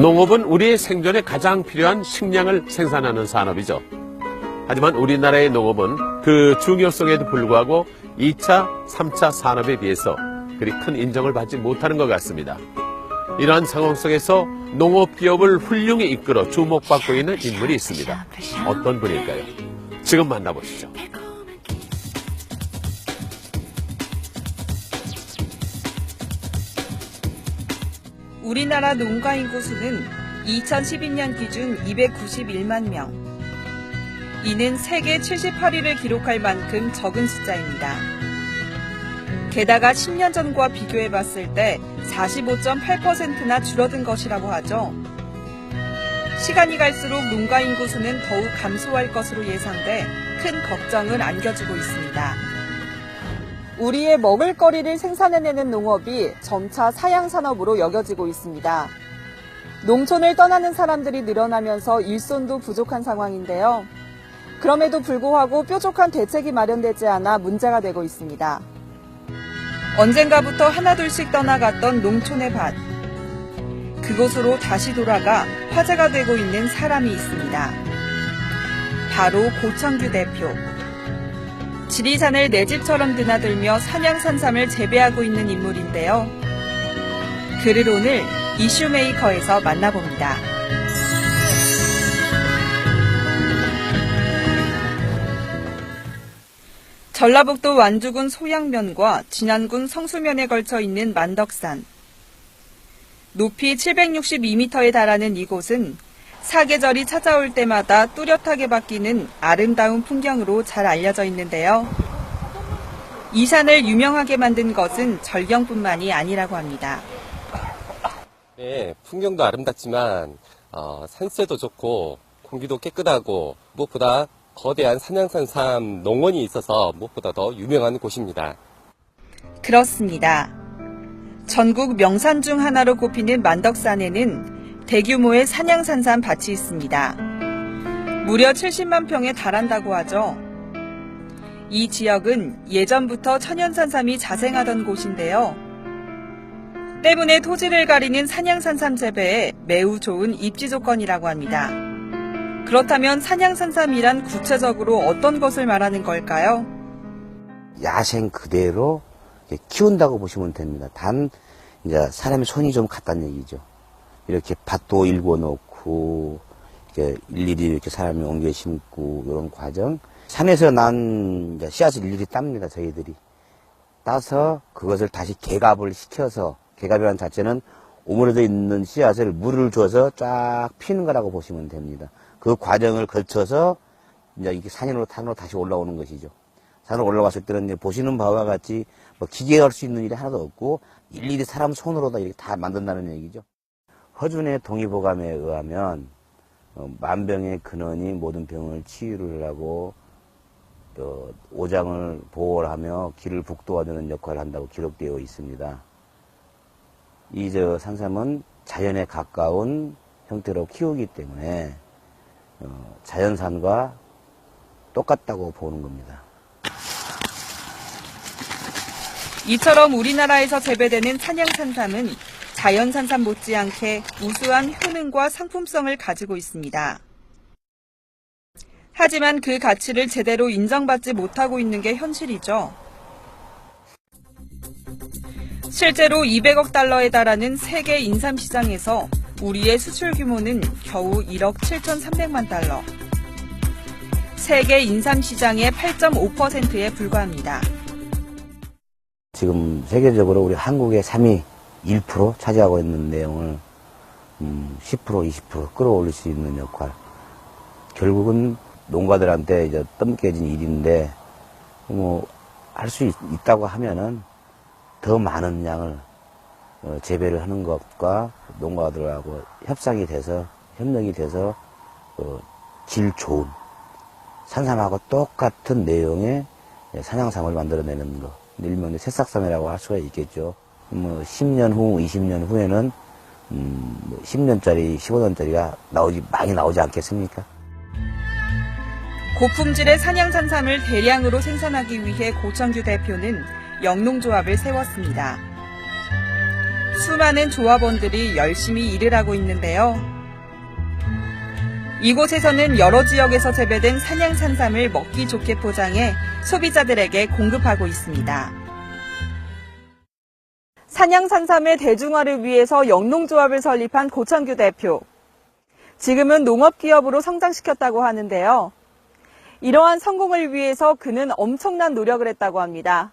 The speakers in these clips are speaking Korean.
농업은 우리의 생존에 가장 필요한 식량을 생산하는 산업이죠. 하지만 우리나라의 농업은 그 중요성에도 불구하고 2차, 3차 산업에 비해서 그리 큰 인정을 받지 못하는 것 같습니다. 이러한 상황 속에서 농업기업을 훌륭히 이끌어 주목받고 있는 인물이 있습니다. 어떤 분일까요? 지금 만나보시죠. 우리나라 농가 인구 수는 2012년 기준 291만 명. 이는 세계 78위를 기록할 만큼 적은 숫자입니다. 게다가 10년 전과 비교해봤을 때 45.8%나 줄어든 것이라고 하죠. 시간이 갈수록 농가 인구 수는 더욱 감소할 것으로 예상돼 큰 걱정을 안겨주고 있습니다. 우리의 먹을거리를 생산해내는 농업이 점차 사양산업으로 여겨지고 있습니다. 농촌을 떠나는 사람들이 늘어나면서 일손도 부족한 상황인데요. 그럼에도 불구하고 뾰족한 대책이 마련되지 않아 문제가 되고 있습니다. 언젠가부터 하나둘씩 떠나갔던 농촌의 밭. 그곳으로 다시 돌아가 화제가 되고 있는 사람이 있습니다. 바로 고창규 대표. 지리산을 내 집처럼 드나들며 산양산삼을 재배하고 있는 인물인데요. 그를 오늘 이슈메이커에서 만나봅니다. 전라북도 완주군 소양면과 진안군 성수면에 걸쳐 있는 만덕산. 높이 762m에 달하는 이곳은 사계절이 찾아올 때마다 뚜렷하게 바뀌는 아름다운 풍경으로 잘 알려져 있는데요. 이 산을 유명하게 만든 것은 절경뿐만이 아니라고 합니다. 네, 풍경도 아름답지만 산세도 좋고 공기도 깨끗하고 무엇보다 거대한 산양산삼 농원이 있어서 무엇보다 더 유명한 곳입니다. 그렇습니다. 전국 명산 중 하나로 꼽히는 만덕산에는 대규모의 산양산삼 밭이 있습니다. 무려 70만 평에 달한다고 하죠. 이 지역은 예전부터 천연산삼이 자생하던 곳인데요. 때문에 토지를 가리는 산양산삼 재배에 매우 좋은 입지 조건이라고 합니다. 그렇다면 산양산삼이란 구체적으로 어떤 것을 말하는 걸까요? 야생 그대로 키운다고 보시면 됩니다. 단 이제 사람의 손이 좀 갔다는 얘기죠. 이렇게 밭도 일궈 놓고 이렇게 일일이 이렇게 사람이 옮겨 심고 이런 과정. 산에서 난 씨앗을 일일이 땁니다. 저희들이 따서 그것을 다시 개갑을 시켜서, 개갑이라는 자체는 오므려져 있는 씨앗을 물을 줘서 쫙 피는 거라고 보시면 됩니다. 그 과정을 거쳐서 이제 이게 산으로 탄으로 다시 올라오는 것이죠. 산으로 올라왔을 때는 이제 보시는 바와 같이 뭐 기계할 수 있는 일이 하나도 없고 일일이 사람 손으로다 이렇게 다 만든다는 얘기죠. 허준의 동의보감에 의하면 만병의 근원이 모든 병을 치유를 하고 오장을 보호를 하며 길을 북돋아주는 역할을 한다고 기록되어 있습니다. 이 산삼은 자연에 가까운 형태로 키우기 때문에 자연산과 똑같다고 보는 겁니다. 이처럼 우리나라에서 재배되는 산양산삼은 자연산삼 못지않게 우수한 효능과 상품성을 가지고 있습니다. 하지만 그 가치를 제대로 인정받지 못하고 있는 게 현실이죠. 실제로 200억 달러에 달하는 세계 인삼 시장에서 우리의 수출 규모는 겨우 1억 7,300만 달러. 세계 인삼 시장의 8.5%에 불과합니다. 지금 세계적으로 우리 한국의 삼이 1% 차지하고 있는 내용을 10%, 20% 끌어올릴 수 있는 역할. 결국은 농가들한테 이제 떠맡겨진 일인데 할 수 있다고 하면은 더 많은 양을 재배를 하는 것과 농가들하고 협력이 돼서 질 좋은 산삼하고 똑같은 내용의 산양삼을 만들어내는 것. 일명 새싹삼이라고 할 수가 있겠죠. 10년 후, 20년 후에는 10년짜리, 15년짜리가 많이 나오지 않겠습니까? 고품질의 산양산삼을 대량으로 생산하기 위해 고창규 대표는 영농조합을 세웠습니다. 수많은 조합원들이 열심히 일을 하고 있는데요. 이곳에서는 여러 지역에서 재배된 산양산삼을 먹기 좋게 포장해 소비자들에게 공급하고 있습니다. 산양산삼의 대중화를 위해서 영농조합을 설립한 고천규 대표. 지금은 농업기업으로 성장시켰다고 하는데요. 이러한 성공을 위해서 그는 엄청난 노력을 했다고 합니다.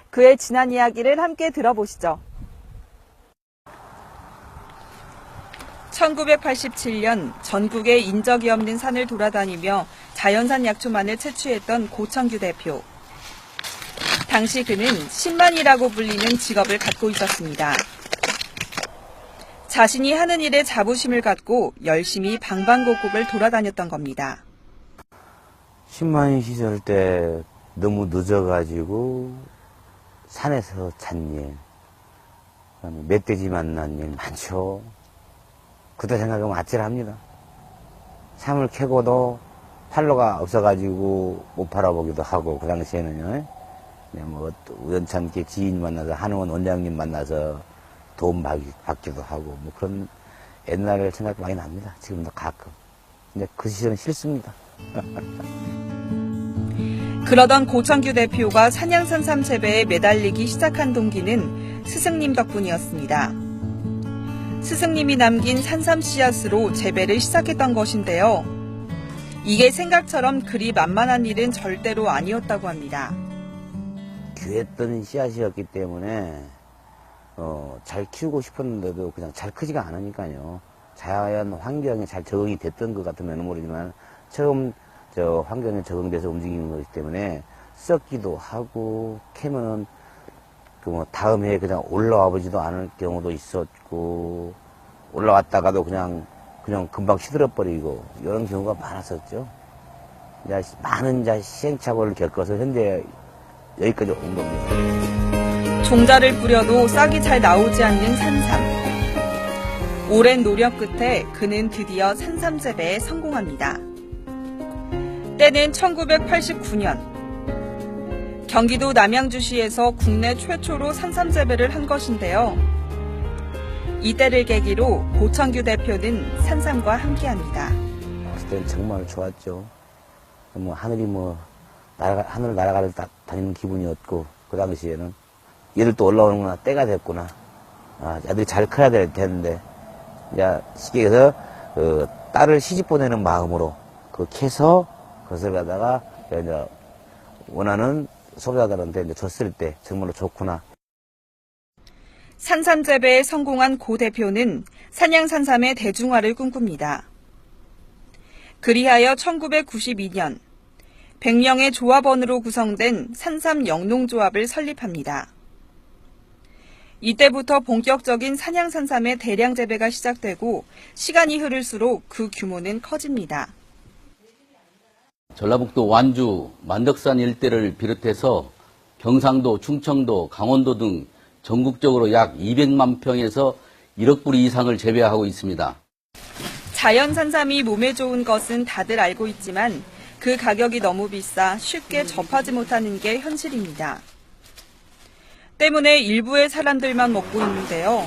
그의 지난 이야기를 함께 들어보시죠. 1987년 전국의 인적이 없는 산을 돌아다니며 자연산 약초만을 채취했던 고천규 대표. 당시 그는 10만이라고 불리는 직업을 갖고 있었습니다. 자신이 하는 일에 자부심을 갖고 열심히 방방곡곡을 돌아다녔던 겁니다. 10만인 시절 때 너무 늦어가지고 산에서 잔 일, 그다음에 멧돼지 만난 일 많죠. 그때 생각하면 아찔합니다. 삼을 캐고도 팔로가 없어가지고 못 팔아보기도 하고, 그 당시에는요. 그냥 뭐 우연찮게 지인 만나서, 한의원 원장님 만나서 도움 받기도 하고, 뭐 그런 옛날 생각 많이 납니다. 지금도 가끔. 근데 그 시절은 싫습니다. 그러던 고천규 대표가 산양산삼 재배에 매달리기 시작한 동기는 스승님 덕분이었습니다. 스승님이 남긴 산삼 씨앗으로 재배를 시작했던 것인데요. 이게 생각처럼 그리 만만한 일은 절대로 아니었다고 합니다. 귀했던 씨앗이었기 때문에 잘 키우고 싶었는데도 그냥 잘 크지가 않으니까요. 자연 환경에 잘 적응이 됐던 것 같으면 모르지만 처음 저 환경에 적응돼서 움직이는 거기 때문에 썩기도 하고 캐면은 그 뭐 다음 해에 그냥 올라와 보지도 않을 경우도 있었고, 올라왔다가도 그냥 금방 시들어 버리고 이런 경우가 많았었죠. 이제 많은 시행착오를 겪어서 현재 여기까지 온 겁니다. 종자를 뿌려도 싹이 잘 나오지 않는 산삼. 오랜 노력 끝에 그는 드디어 산삼 재배에 성공합니다. 때는 1989년. 경기도 남양주시에서 국내 최초로 산삼 재배를 한 것인데요. 이때를 계기로 고천규 대표는 산삼과 함께합니다. 그때 때는 정말 좋았죠. 뭐 하늘이 하늘 날아가를 다니는 기분이었고, 그 당시에는 얘들 또 올라오는구나, 때가 됐구나. 애들이 잘 커야 될 텐데, 이제 쉽게 해서 딸을 시집 보내는 마음으로 캐서 그것을 갖다가 이제 원하는 소비자들한테 이제 줬을 때 정말로 좋구나. 산삼 재배에 성공한 고 대표는 산양산삼의 대중화를 꿈꿉니다. 그리하여 1992년 100명의 조합원으로 구성된 산삼 영농조합을 설립합니다. 이때부터 본격적인 산양산삼의 대량 재배가 시작되고 시간이 흐를수록 그 규모는 커집니다. 전라북도 완주, 만덕산 일대를 비롯해서 경상도, 충청도, 강원도 등 전국적으로 약 200만 평에서 1억 뿌리 이상을 재배하고 있습니다. 자연산삼이 몸에 좋은 것은 다들 알고 있지만 그 가격이 너무 비싸 쉽게 접하지 못하는 게 현실입니다. 때문에 일부의 사람들만 먹고 있는데요.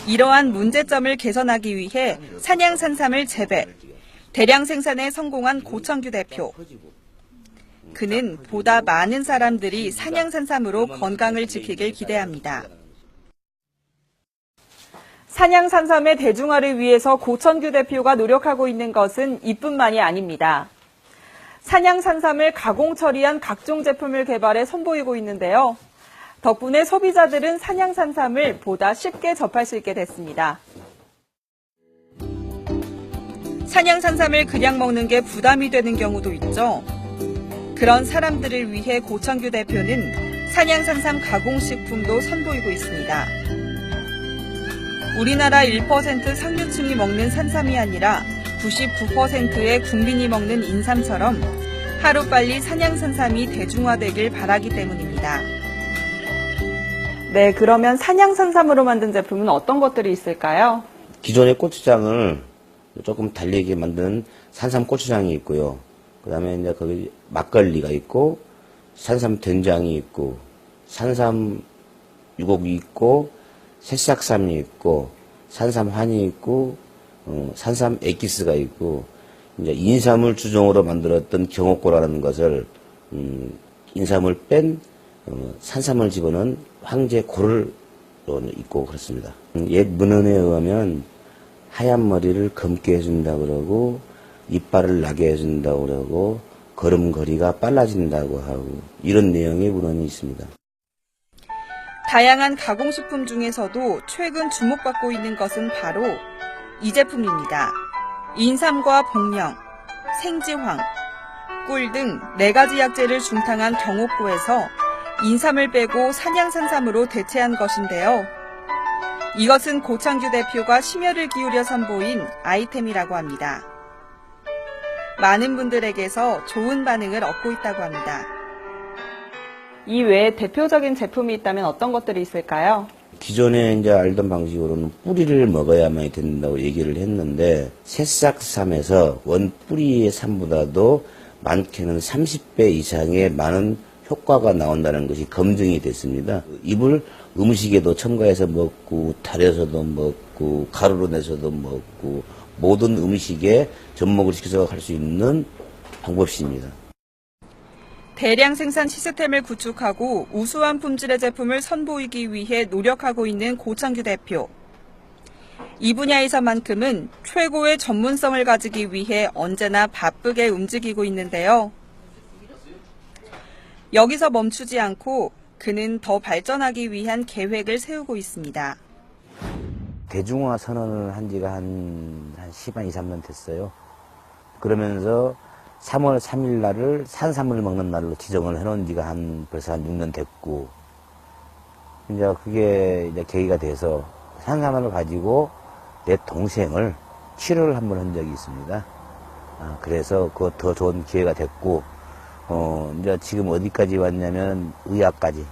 이러한 문제점을 개선하기 위해 산양산삼을 재배, 대량 생산에 성공한 고천규 대표. 그는 보다 많은 사람들이 산양산삼으로 건강을 지키길 기대합니다. 산양산삼의 대중화를 위해서 고천규 대표가 노력하고 있는 것은 이뿐만이 아닙니다. 산양산삼을 가공 처리한 각종 제품을 개발해 선보이고 있는데요. 덕분에 소비자들은 산양산삼을 보다 쉽게 접할 수 있게 됐습니다. 산양산삼을 그냥 먹는 게 부담이 되는 경우도 있죠. 그런 사람들을 위해 고천규 대표는 산양산삼 가공식품도 선보이고 있습니다. 우리나라 1% 상류층이 먹는 산삼이 아니라 99%의 국민이 먹는 인삼처럼 하루빨리 산양산삼이 대중화되길 바라기 때문입니다. 네, 그러면 산양산삼으로 만든 제품은 어떤 것들이 있을까요? 기존의 고추장을 조금 달리게 만든 산삼 고추장이 있고요. 그 다음에 이제 거기 막걸리가 있고, 산삼 된장이 있고, 산삼 유곡이 있고, 새싹삼이 있고 산삼환이 있고 산삼 엑기스가 있고 이제 인삼을 주종으로 만들었던 경옥고라는 것을 인삼을 뺀 산삼을 집어넣은 황제고를 있고 그렇습니다. 옛 문헌에 의하면 하얀 머리를 검게 해준다 그러고 이빨을 나게 해준다 그러고 걸음걸이가 빨라진다고 하고 이런 내용의 문헌이 있습니다. 다양한 가공식품 중에서도 최근 주목받고 있는 것은 바로 이 제품입니다. 인삼과 복령, 생지황, 꿀 등 4가지 약재를 중탕한 경옥고에서 인삼을 빼고 산양산삼으로 대체한 것인데요. 이것은 고창규 대표가 심혈을 기울여 선보인 아이템이라고 합니다. 많은 분들에게서 좋은 반응을 얻고 있다고 합니다. 이 외에 대표적인 제품이 있다면 어떤 것들이 있을까요? 기존에 이제 알던 방식으로는 뿌리를 먹어야만 된다고 얘기를 했는데 새싹삼에서 원 뿌리의 삼보다도 많게는 30배 이상의 많은 효과가 나온다는 것이 검증이 됐습니다. 잎을 음식에도 첨가해서 먹고 달여서도 먹고 가루로 내서도 먹고 모든 음식에 접목을 시켜서 할 수 있는 방법입니다. 대량 생산 시스템을 구축하고 우수한 품질의 제품을 선보이기 위해 노력하고 있는 고창규 대표. 이 분야에서만큼은 최고의 전문성을 가지기 위해 언제나 바쁘게 움직이고 있는데요. 여기서 멈추지 않고 그는 더 발전하기 위한 계획을 세우고 있습니다. 대중화 선언을 한 지가 한 10한 2, 3년 됐어요. 그러면서 3월 3일 날을 산삼을 먹는 날로 지정을 해놓은 지가 벌써 한 6년 됐고, 이제 그게 이제 계기가 돼서 산삼을 가지고 내 동생을 치료를 한번 한 적이 있습니다. 그래서 그거 더 좋은 기회가 됐고, 이제 지금 어디까지 왔냐면 의학까지.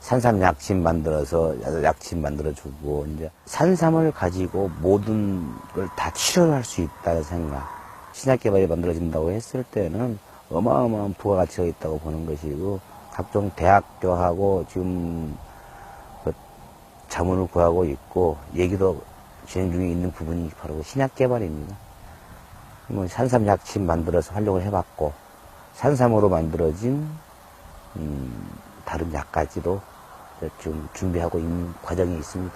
산삼 약침 만들어서 약침 만들어주고, 이제 산삼을 가지고 모든 걸 다 치료를 할 수 있다는 생각. 신약 개발이 만들어진다고 했을 때는 어마어마한 부가가치가 있다고 보는 것이고, 각종 대학교하고 지금 자문을 구하고 있고, 얘기도 진행 중에 있는 부분이 바로 신약 개발입니다. 뭐 산삼 약침 만들어서 활용을 해봤고, 산삼으로 만들어진 다른 약까지도 좀 준비하고 있는 과정이 있습니다.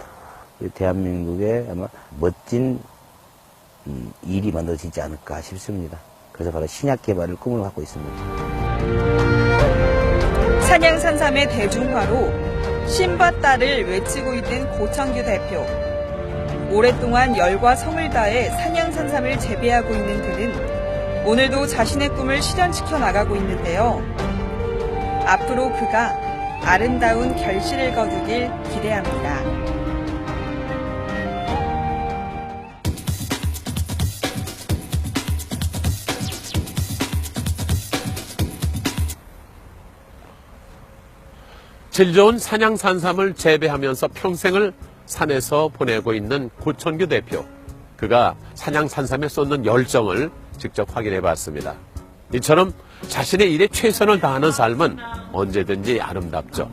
대한민국에 아마 멋진 일이 만들어지지 않을까 싶습니다. 그래서 바로 신약 개발을 꿈을 갖고 있습니다. 산양산삼의 대중화로 신받다를 외치고 있는 고창규 대표. 오랫동안 열과 성을 다해 산양산삼을 재배하고 있는 그는 오늘도 자신의 꿈을 실현시켜 나가고 있는데요. 앞으로 그가 아름다운 결실을 거두길 기대합니다. 질 좋은 산양산삼을 재배하면서 평생을 산에서 보내고 있는 고창규 대표. 그가 산양산삼에 쏟는 열정을 직접 확인해 봤습니다. 이처럼 자신의 일에 최선을 다하는 삶은 언제든지 아름답죠.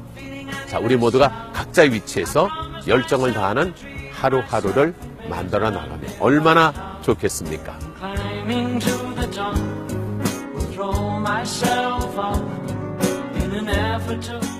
자, 우리 모두가 각자의 위치에서 열정을 다하는 하루하루를 만들어 나가면 얼마나 좋겠습니까? Climbing to the top, will throw myself up in an effort to